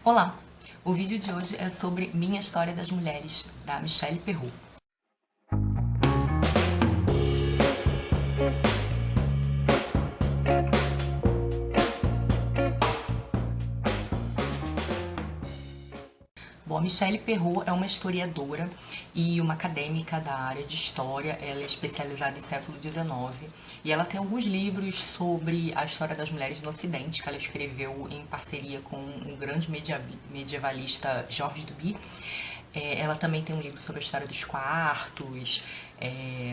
Olá! O vídeo de hoje é sobre Minha História das Mulheres, da Michelle Perrault. Bom, a Michelle Perrault é uma historiadora e uma acadêmica da área de história. Ela é especializada em século XIX e ela tem alguns livros sobre a história das mulheres no Ocidente que ela escreveu em parceria com o grande medievalista Georges Duby. Ela também tem um livro sobre a história dos quartos,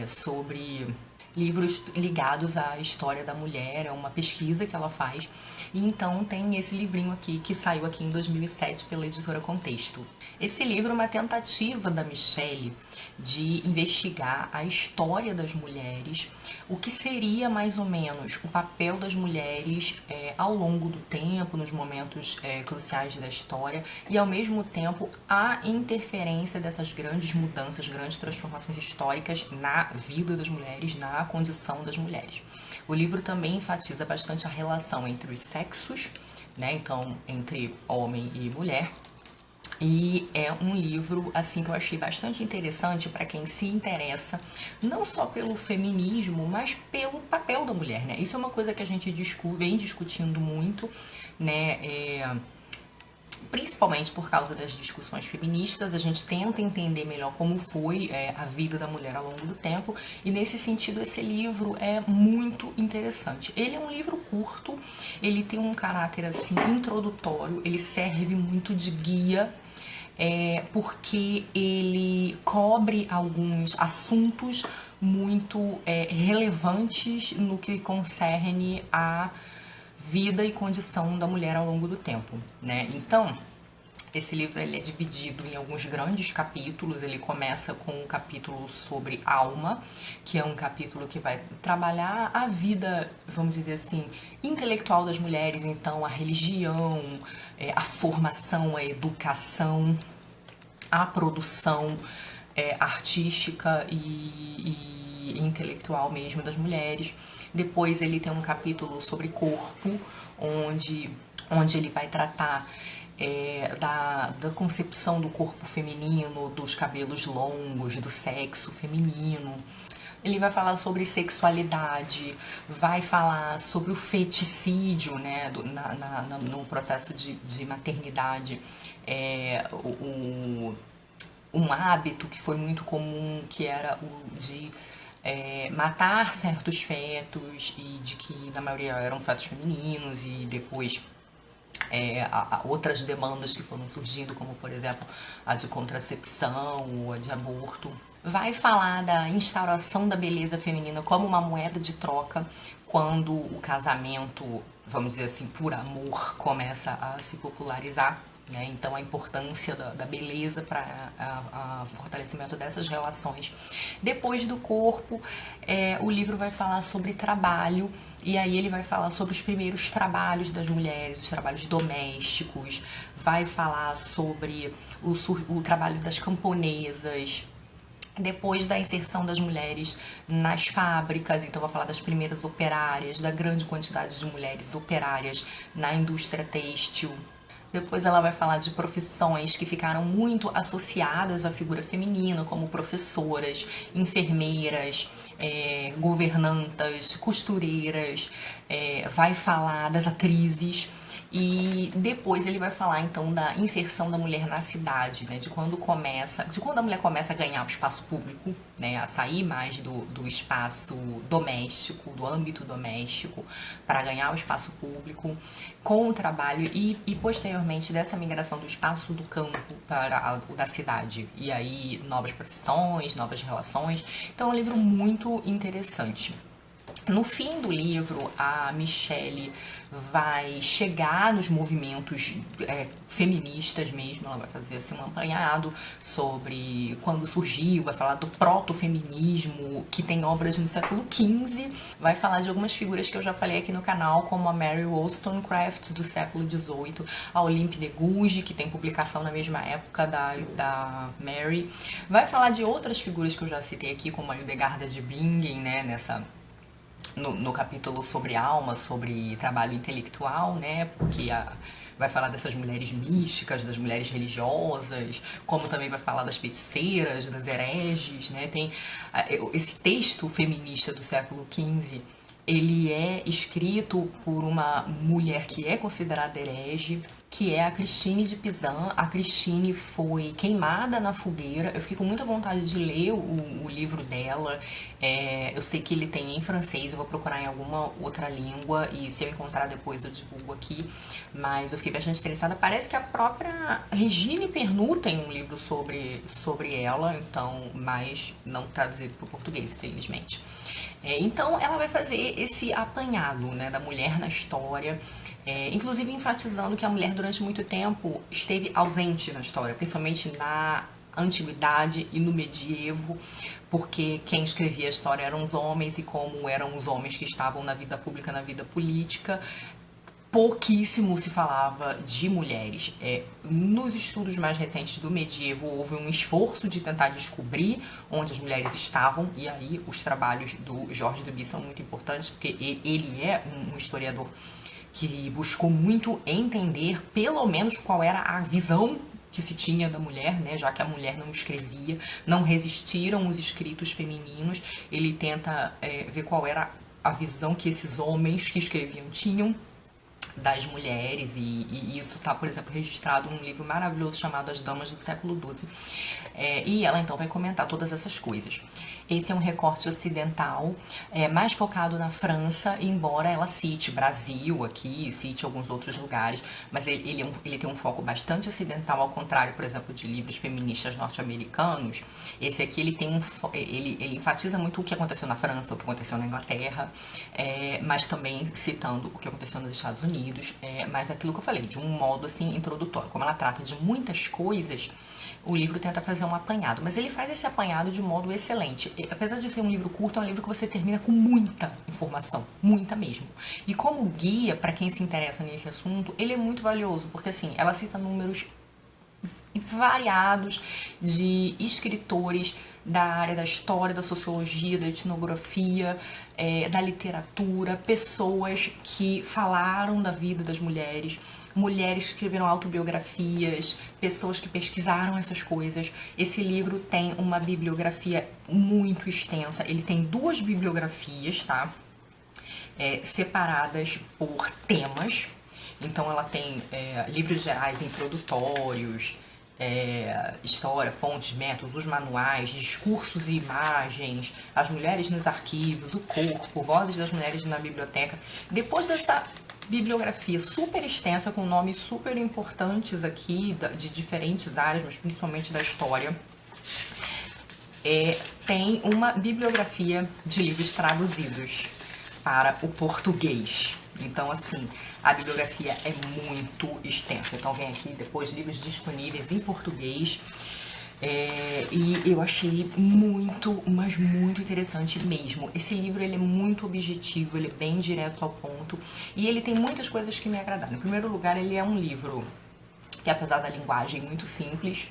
sobre livros ligados à história da mulher, é uma pesquisa que ela faz. E então tem esse livrinho aqui, que saiu aqui em 2007 pela editora Contexto. Esse livro é uma tentativa da Michelle de investigar a história das mulheres, o que seria mais ou menos o papel das mulheres ao longo do tempo, nos momentos cruciais da história, e ao mesmo tempo a interferência dessas grandes mudanças, grandes transformações históricas na vida das mulheres, na condição das mulheres. O livro também enfatiza bastante a relação entre os sexos, né? Então, entre homem e mulher. E é um livro assim que eu achei bastante interessante para quem se interessa não só pelo feminismo, mas pelo papel da mulher, né? Isso é uma coisa que a gente vem discutindo muito, né? Principalmente por causa das discussões feministas, a gente tenta entender melhor como foi a vida da mulher ao longo do tempo, e nesse sentido esse livro é muito interessante. Ele é um livro curto, ele tem um caráter assim introdutório, ele serve muito de guia, porque ele cobre alguns assuntos muito relevantes no que concerne a vida e condição da mulher ao longo do tempo, né? Então, esse livro ele é dividido em alguns grandes capítulos. Ele começa com um capítulo sobre alma, que é um capítulo que vai trabalhar a vida, vamos dizer assim, intelectual das mulheres, então a religião, a formação, a educação, a produção artística e intelectual mesmo das mulheres. Depois ele tem um capítulo sobre corpo, onde ele vai tratar da concepção do corpo feminino, dos cabelos longos, do sexo feminino. Ele vai falar sobre sexualidade, vai falar sobre o feticídio, né, no processo de maternidade, um hábito que foi muito comum, que era o de matar certos fetos, e de que na maioria eram fetos femininos, e depois outras demandas que foram surgindo, como por exemplo a de contracepção ou a de aborto. Vai falar da instauração da beleza feminina como uma moeda de troca quando o casamento, vamos dizer assim, por amor, começa a se popularizar. Né? Então a importância da beleza para o fortalecimento dessas relações. Depois do corpo, o livro vai falar sobre trabalho, e aí ele vai falar sobre os primeiros trabalhos das mulheres, os trabalhos domésticos, vai falar sobre o trabalho das camponesas, depois da inserção das mulheres nas fábricas. Então vai falar das primeiras operárias, da grande quantidade de mulheres operárias na indústria têxtil. Depois ela vai falar de profissões que ficaram muito associadas à figura feminina, como professoras, enfermeiras, governantas, costureiras, vai falar das atrizes. E depois ele vai falar então da inserção da mulher na cidade, né? De quando a mulher começa a ganhar o espaço público, né? A sair mais do espaço doméstico, do âmbito doméstico, para ganhar o espaço público com o trabalho, e posteriormente dessa migração do espaço do campo para o da cidade. E aí novas profissões, novas relações. Então é um livro muito interessante. No fim do livro, a Michelle vai chegar nos movimentos feministas mesmo. Ela vai fazer assim, um apanhado sobre quando surgiu, vai falar do proto-feminismo, que tem obras no século XV, vai falar de algumas figuras que eu já falei aqui no canal, como a Mary Wollstonecraft, do século XVIII, a Olympe de Gouges, que tem publicação na mesma época da Mary. Vai falar de outras figuras que eu já citei aqui, como a Hildegarda de Bingen, né, no capítulo sobre alma, sobre trabalho intelectual, né? Porque vai falar dessas mulheres místicas, das mulheres religiosas, como também vai falar das feiticeiras, das hereges, né? Tem esse texto feminista do século XV, ele é escrito por uma mulher que é considerada herege, que é a Christine de Pizan. A Christine foi queimada na fogueira. Eu fiquei com muita vontade de ler o livro dela. Eu sei que ele tem em francês, eu vou procurar em alguma outra língua e se eu encontrar depois eu divulgo aqui. Mas eu fiquei bastante interessada. Parece que a própria Regine Pernoud tem um livro sobre ela, então, mas não traduzido para o português, infelizmente. Então ela vai fazer esse apanhado, né, da mulher na história, inclusive enfatizando que a mulher durante muito tempo esteve ausente na história, principalmente na antiguidade e no medievo, porque quem escrevia a história eram os homens, e como eram os homens que estavam na vida pública, na vida política, pouquíssimo se falava de mulheres. Nos estudos mais recentes do medievo houve um esforço de tentar descobrir onde as mulheres estavam, e aí os trabalhos do Georges Duby são muito importantes, porque ele é um historiador que buscou muito entender pelo menos qual era a visão que se tinha da mulher, né? Já que a mulher não escrevia, não resistiram os escritos femininos, ele tenta ver qual era a visão que esses homens que escreviam tinham das mulheres, e isso está, por exemplo, registrado num livro maravilhoso chamado As Damas do Século XII. E ela então vai comentar todas essas coisas. Esse é um recorte ocidental, mais focado na França, embora ela cite Brasil aqui, cite alguns outros lugares, mas ele tem um foco bastante ocidental, ao contrário, por exemplo, de livros feministas norte-americanos. Esse aqui ele enfatiza muito o que aconteceu na França, o que aconteceu na Inglaterra, mas também citando o que aconteceu nos Estados Unidos, mas aquilo que eu falei, de um modo assim introdutório. Como ela trata de muitas coisas, o livro tenta fazer um apanhado, mas ele faz esse apanhado de modo excelente. Apesar de ser um livro curto, é um livro que você termina com muita informação, muita mesmo. E como guia para quem se interessa nesse assunto, ele é muito valioso, porque assim, ela cita números variados de escritores da área da história, da sociologia, da etnografia, da literatura, pessoas que falaram da vida das mulheres, mulheres que escreveram autobiografias, pessoas que pesquisaram essas coisas. Esse livro tem uma bibliografia muito extensa, ele tem 2 bibliografias, tá? Separadas por temas. Então ela tem livros gerais introdutórios, história, fontes, métodos, os manuais, discursos e imagens, as mulheres nos arquivos, o corpo, vozes das mulheres na biblioteca. Depois dessa bibliografia super extensa, com nomes super importantes aqui, de diferentes áreas, mas principalmente da história, tem uma bibliografia de livros traduzidos para o português. Então, assim, a bibliografia é muito extensa. Então, vem aqui depois livros disponíveis em português. E eu achei muito, mas muito interessante mesmo. Esse livro, ele é muito objetivo, ele é bem direto ao ponto. E ele tem muitas coisas que me agradaram. Em primeiro lugar, ele é um livro que, apesar da linguagem muito simples,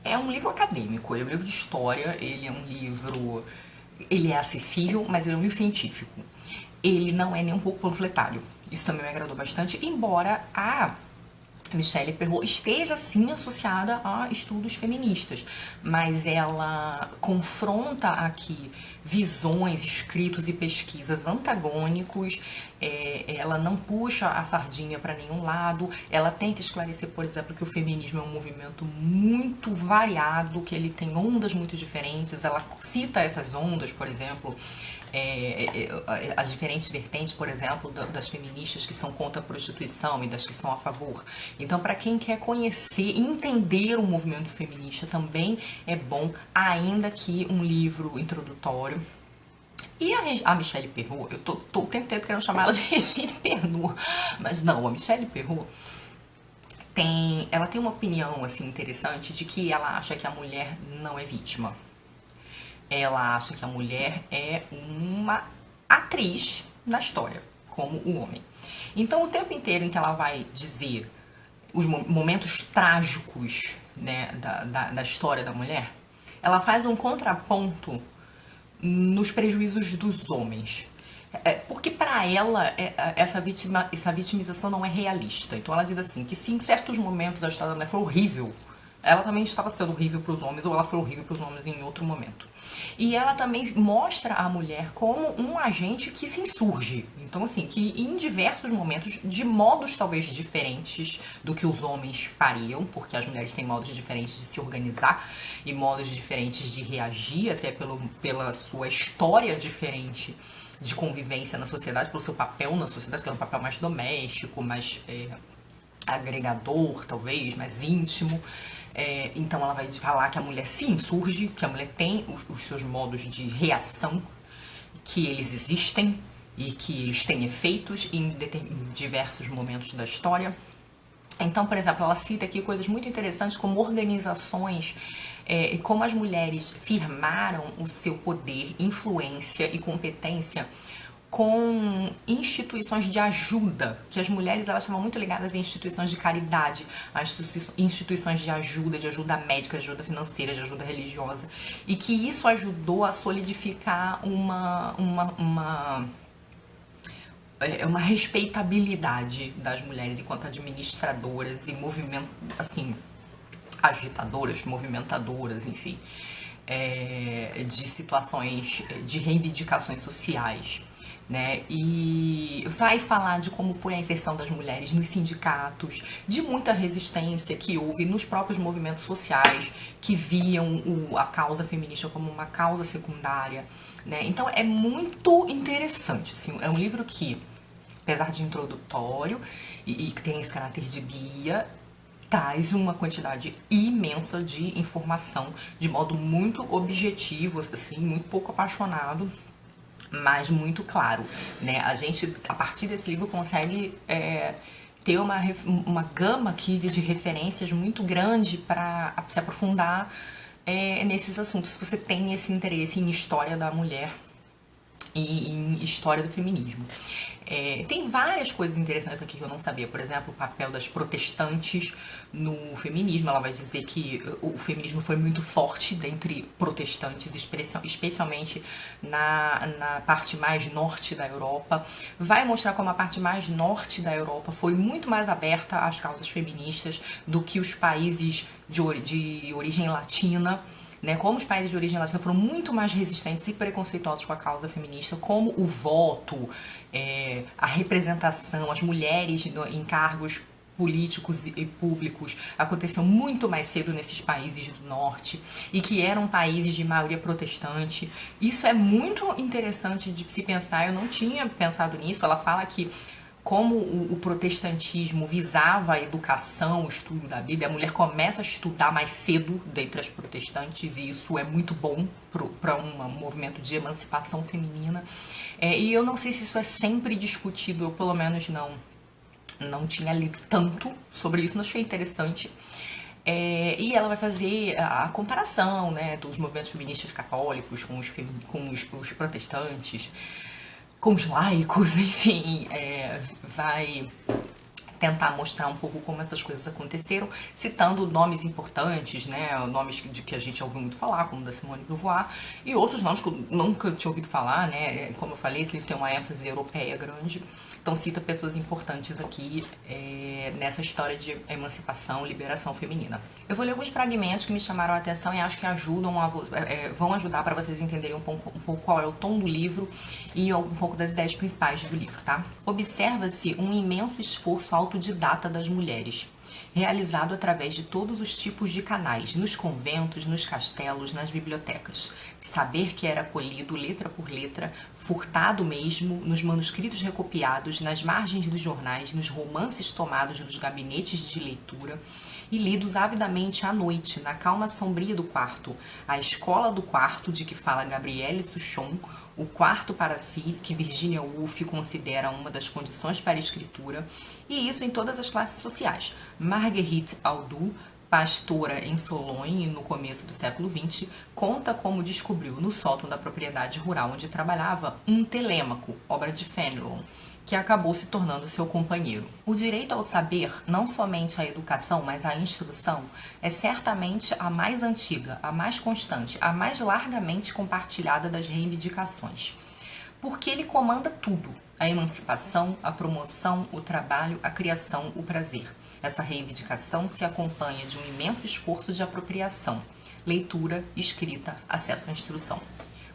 é um livro acadêmico. Ele é um livro de história, ele é um livro... Ele é acessível, mas ele é um livro científico. Ele não é nem um pouco panfletário. Isso também me agradou bastante, embora a Michelle Perrault esteja sim associada a estudos feministas, mas ela confronta aqui visões, escritos e pesquisas antagônicos. Ela não puxa a sardinha para nenhum lado. Ela tenta esclarecer, por exemplo, que o feminismo é um movimento muito variado, que ele tem ondas muito diferentes. Ela cita essas ondas, por exemplo, as diferentes vertentes, por exemplo, das feministas que são contra a prostituição e das que são a favor. Então, para quem quer conhecer e entender o movimento feminista, também é bom, ainda que um livro introdutório. E a Michelle Perrault, eu tô o tempo inteiro querendo chamar ela de Regine Pernoud, mas não, a Michelle Perrault ela tem uma opinião assim interessante de que ela acha que a mulher não é vítima. Ela acha que a mulher é uma atriz na história, como o homem. Então, o tempo inteiro em que ela vai dizer os momentos trágicos, né, da história da mulher, ela faz um contraponto nos prejuízos dos homens. Porque para ela essa vitimização não é realista. Então ela diz assim, que se em certos momentos a história da mulher foi horrível, ela também estava sendo horrível para os homens, ou ela foi horrível para os homens em outro momento. E ela também mostra a mulher como um agente que se insurge. Então, assim, que em diversos momentos, de modos talvez diferentes do que os homens fariam, porque as mulheres têm modos diferentes de se organizar e modos diferentes de reagir, até pela sua história diferente de convivência na sociedade, pelo seu papel na sociedade, que é um papel mais doméstico, mais agregador, talvez, mais íntimo. Então ela vai falar que a mulher se insurge, que a mulher tem os seus modos de reação, que eles existem e que eles têm efeitos em diversos momentos da história. Então, por exemplo, ela cita aqui coisas muito interessantes como organizações e como as mulheres firmaram o seu poder, influência e competência com instituições de ajuda, que as mulheres elas estavam muito ligadas em instituições de caridade, a instituições de ajuda médica, de ajuda financeira, de ajuda religiosa, e que isso ajudou a solidificar uma respeitabilidade das mulheres enquanto administradoras e agitadoras, movimentadoras, enfim, de situações, de reivindicações sociais. Né? E vai falar de como foi a inserção das mulheres nos sindicatos, de muita resistência que houve nos próprios movimentos sociais que viam a causa feminista como uma causa secundária, né? Então é muito interessante, assim, é um livro que, apesar de introdutório e que tem esse caráter de guia, traz uma quantidade imensa de informação de modo muito objetivo, assim, muito pouco apaixonado, mas muito claro, né? A gente, a partir desse livro, consegue ter uma gama aqui de referências muito grande para se aprofundar nesses assuntos. Se você tem esse interesse em história da mulher e em história do feminismo. Tem várias coisas interessantes aqui que eu não sabia. Por exemplo, o papel das protestantes no feminismo. Ela vai dizer que o feminismo foi muito forte dentre protestantes, especialmente na parte mais norte da Europa. Vai mostrar como a parte mais norte da Europa foi muito mais aberta às causas feministas do que os países de origem latina. Né, como os países de origem latina foram muito mais resistentes e preconceituosos com a causa feminista, como o voto, a representação, as mulheres em cargos políticos e públicos aconteceu muito mais cedo nesses países do norte e que eram países de maioria protestante. Isso é muito interessante de se pensar, eu não tinha pensado nisso. Ela fala que como o protestantismo visava a educação, o estudo da Bíblia, a mulher começa a estudar mais cedo dentre as protestantes, e isso é muito bom para um movimento de emancipação feminina. E eu não sei se isso é sempre discutido, eu pelo menos não tinha lido tanto sobre isso, mas achei interessante. E ela vai fazer a comparação, né, dos movimentos feministas católicos com os protestantes, com os laicos, enfim, vai tentar mostrar um pouco como essas coisas aconteceram, citando nomes importantes, né, nomes que a gente já ouviu muito falar, como da Simone de Beauvoir, e outros nomes que eu nunca tinha ouvido falar, né, como eu falei, esse livro tem uma ênfase europeia grande, então cita pessoas importantes aqui nessa história de emancipação e liberação feminina. Eu vou ler alguns fragmentos que me chamaram a atenção e acho que vão ajudar para vocês entenderem um pouco qual é o tom do livro e um pouco das ideias principais do livro, tá? Observa-se um imenso esforço autodidata das mulheres, realizado através de todos os tipos de canais, nos conventos, nos castelos, nas bibliotecas. Saber que era colhido letra por letra, furtado mesmo, nos manuscritos recopiados, nas margens dos jornais, nos romances tomados dos gabinetes de leitura e lidos avidamente à noite, na calma sombria do quarto, a escola do quarto de que fala Gabrielle Souchon, o quarto para si, que Virginia Woolf considera uma das condições para a escritura, e isso em todas as classes sociais. Marguerite Audu, pastora em Sologne no começo do século XX, conta como descobriu no sótão da propriedade rural onde trabalhava um telêmaco, obra de Fenelon, que acabou se tornando seu companheiro. O direito ao saber, não somente a educação, mas a instrução, é certamente a mais antiga, a mais constante, a mais largamente compartilhada das reivindicações. porque ele comanda tudo: a emancipação, a promoção, o trabalho, a criação, o prazer. Essa reivindicação se acompanha de um imenso esforço de apropriação, leitura, escrita, acesso à instrução.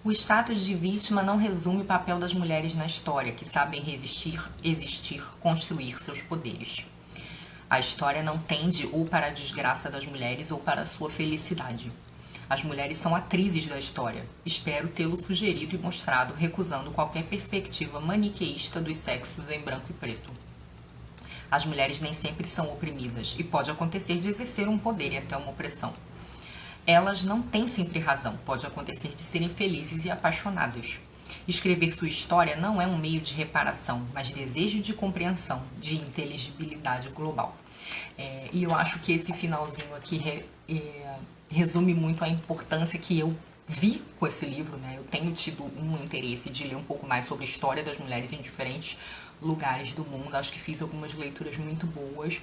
O status de vítima não resume o papel das mulheres na história, que sabem resistir, existir, construir seus poderes. A história não tende ou para a desgraça das mulheres ou para a sua felicidade. As mulheres são atrizes da história. Espero tê-lo sugerido e mostrado, recusando qualquer perspectiva maniqueísta dos sexos em branco e preto. As mulheres nem sempre são oprimidas, e pode acontecer de exercer um poder e até uma opressão. Elas não têm sempre razão, pode acontecer de serem felizes e apaixonadas. Escrever sua história não é um meio de reparação, mas desejo de compreensão, de inteligibilidade global. E eu acho que esse finalzinho aqui resume muito a importância que eu vi com esse livro, né? Eu tenho tido um interesse de ler um pouco mais sobre a história das mulheres em diferentes lugares do mundo. Acho que fiz algumas leituras muito boas.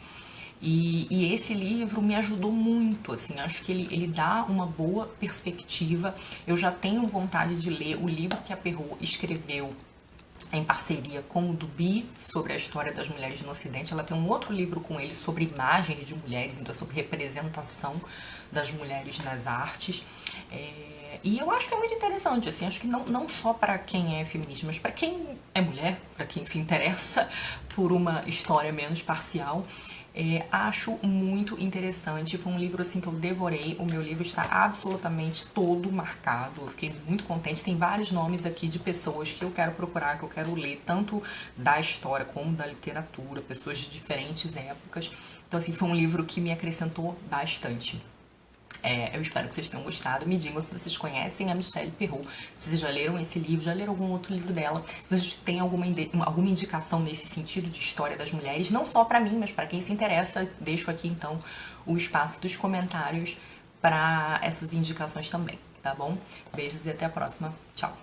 E esse livro me ajudou muito, assim, acho que ele dá uma boa perspectiva. Eu já tenho vontade de ler o livro que a Perrault escreveu em parceria com o Duby sobre a história das mulheres no Ocidente. Ela tem um outro livro com ele sobre imagens de mulheres, então sobre representação das mulheres nas artes. E eu acho que é muito interessante, assim, acho que não só para quem é feminista, mas para quem é mulher, para quem se interessa por uma história menos parcial. Acho muito interessante. Foi um livro assim que eu devorei. O meu livro está absolutamente todo marcado. Eu fiquei muito contente. Tem vários nomes aqui de pessoas que eu quero procurar, que eu quero ler, tanto da história como da literatura, pessoas de diferentes épocas. Então, assim, foi um livro que me acrescentou bastante. Eu espero que vocês tenham gostado. Me digam se vocês conhecem a Michelle Perrault, se vocês já leram esse livro, já leram algum outro livro dela, se vocês têm alguma indicação nesse sentido de história das mulheres, não só pra mim, mas pra quem se interessa. Deixo aqui então o espaço dos comentários para essas indicações também, tá bom? Beijos e até a próxima. Tchau!